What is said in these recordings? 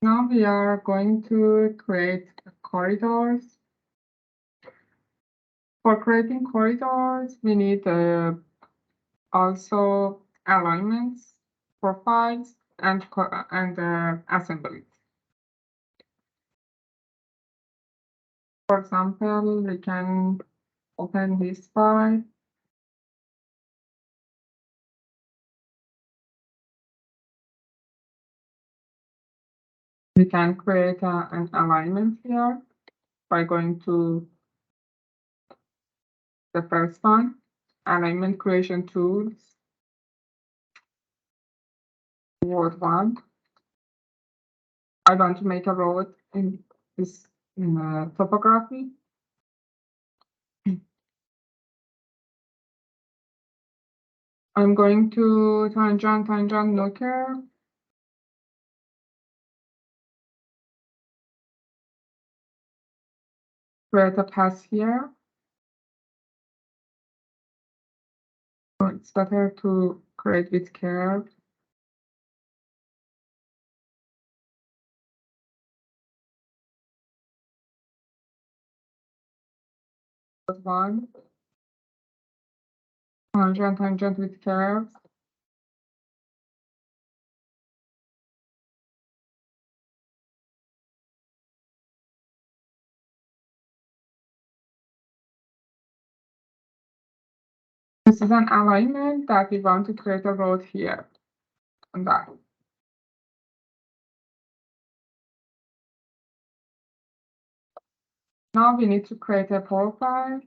Now we are going to create corridors. For creating corridors, we need also alignments, profiles, and assemblies. For example, we can open this file. We can create an alignment here by going to the first one, alignment creation tools, Word 1. I want to make a road in this topography. I'm going to tangent looker. Create a path here. It's better to create with curve. One. Tangent with curves. This is an alignment that we want to create a road here and that. Now we need to create a profile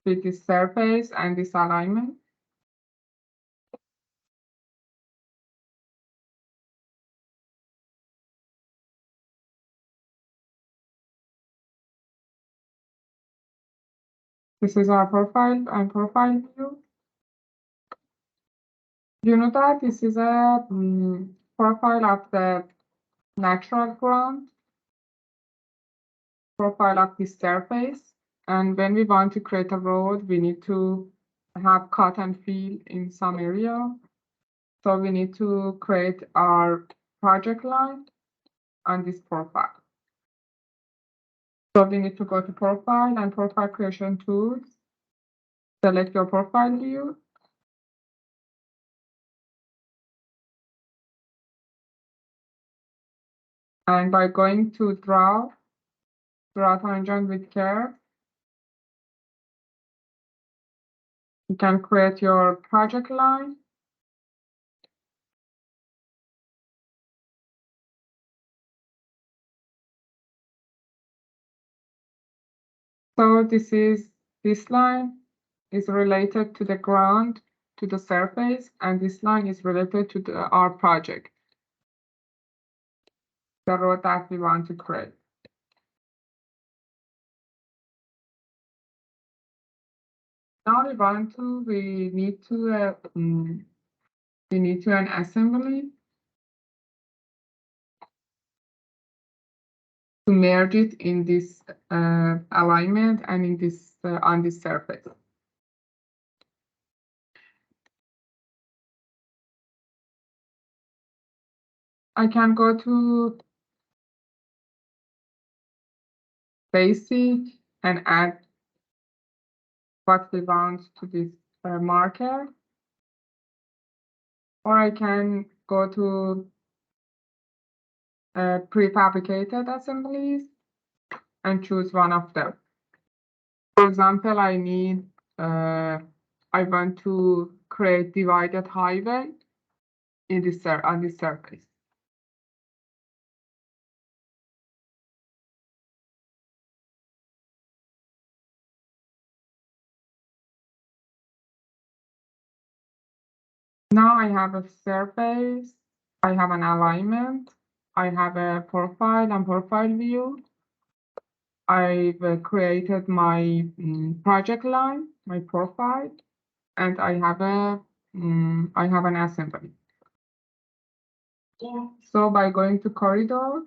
with this surface and this alignment. This is our profile and profile view. You know that this is a profile of the natural ground, profile of this surface. And when we want to create a road, we need to have cut and fill in some area. So we need to create our project line on this profile. So we need to go to profile and profile creation tools. Select your profile view. And by going to draw tangent with curve, you can create your project line. So this line is related to the ground, to the surface, and this line is related to our project, the road that we want to create. Now we need to an assembly to merge it in this alignment and in this on this surface. I can go to basic and add what we want to this marker, or I can go to prefabricated assemblies and choose one of them. For example, I want to create divided highway in this on this surface. Now I have a surface, I have an alignment, I have a profile and profile view. I've created my project line, my profile, and I have an assembly. So by going to corridor,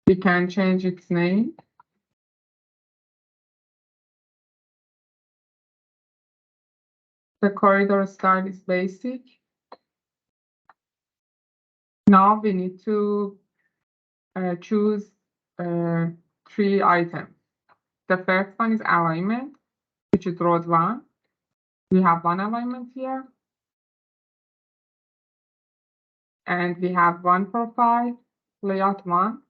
we can change its name. The corridor style is basic. Now we need to choose 3 items. The first one is alignment, which is road 1. We have 1 alignment here. And we have 1 profile, layout 1.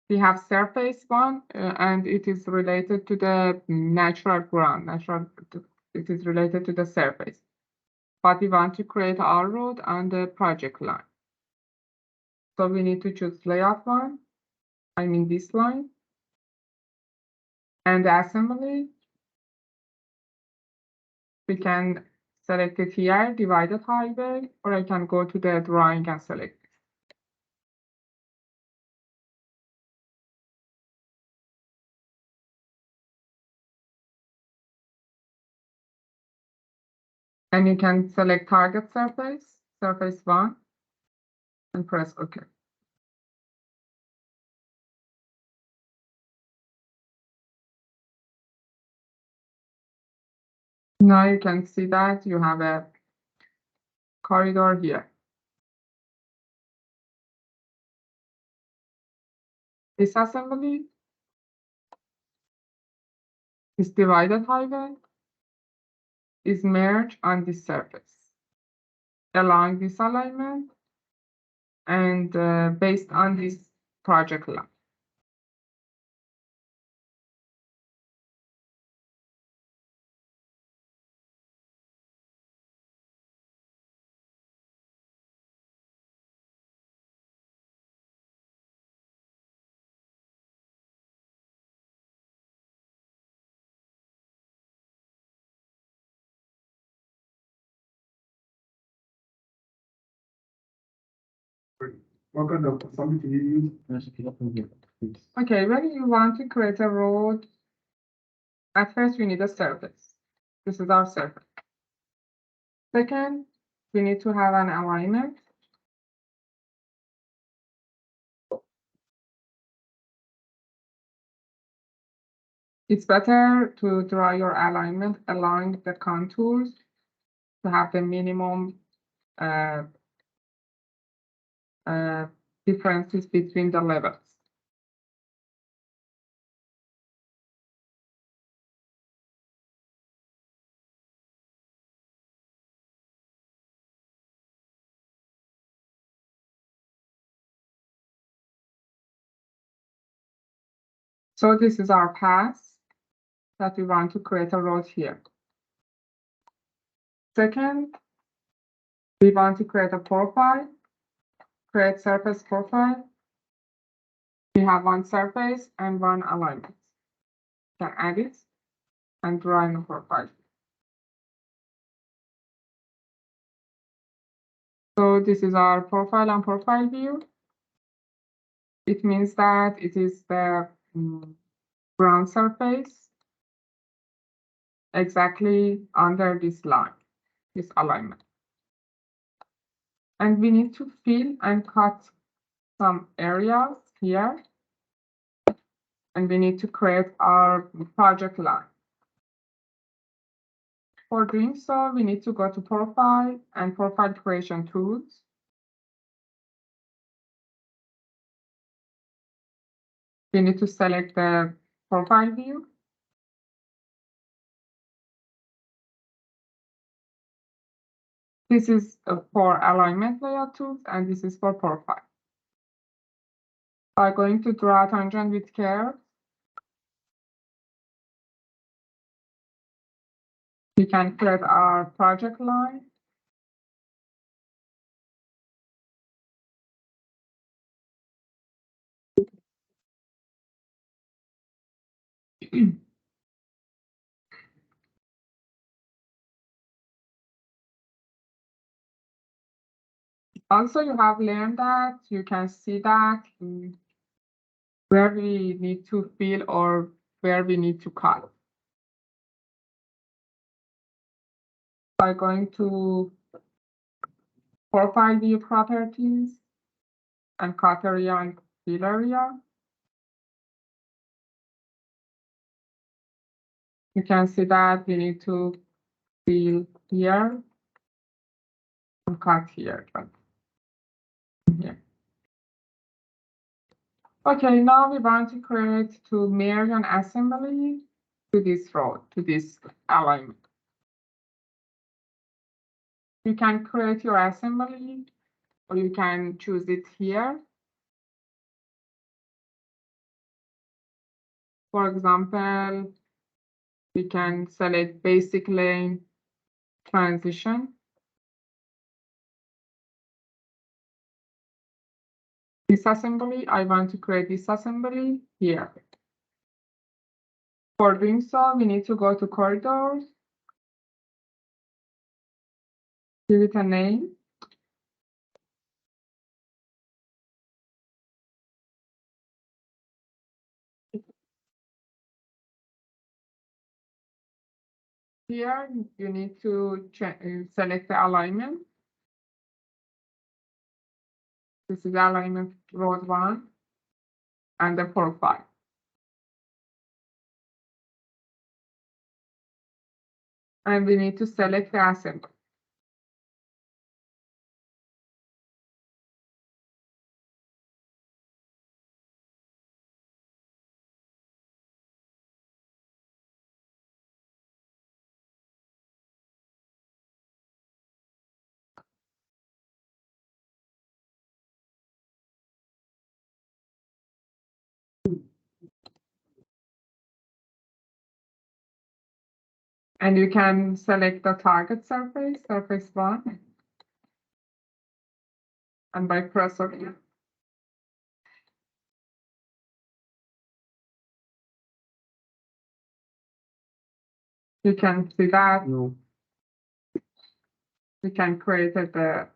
We have surface 1, and it is related to the natural ground. It is related to the surface. But we want to create our road on the project line. So we need to choose layout 1, I mean this line. And the assembly, we can select it here, divided highway, or I can go to the drawing and select it. And you can select target surface, surface 1, and press OK. Now you can see that you have a corridor here. This assembly is divided highway is merged on this surface along this alignment and based on this project line. What kind of assembly do you use? Okay, when you want to create a road, at first we need a surface. This is our surface. Second, we need to have an alignment. It's better to draw your alignment along the contours to have the minimum differences between the levels. So this is our path that we want to create a road here. Second, we want to create a profile, create surface profile. We have 1 surface and 1 alignment. You can add it and draw in a profile. So this is our profile and profile view. It means that it is the ground surface exactly under this line, this alignment. And we need to fill and cut some areas here. And we need to create our project line. For doing so, we need to go to Profile and Profile Creation Tools. We need to select the profile view. This is for alignment layout tools, and this is for profile. By going to draw tangent with curve, we can create our project line. Also, you have learned that you can see that where we need to fill or where we need to cut. By going to Profile View Properties and Cut Area and Fill Area, You can see that we need to fill here and cut here, but here. Okay, now we want to merge an assembly to this row, to this alignment. You can create your assembly, or you can choose it here. For example, we can select basic lane transition. Disassembly, I want to create disassembly here. For doing so, we need to go to corridors, give it a name. Here, you need to select the alignment. This is the alignment road 1 and the profile. And we need to select the assembly. And you can select the target surface, surface 1. And by cursor here. You can see that we can create the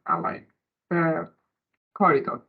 corridor.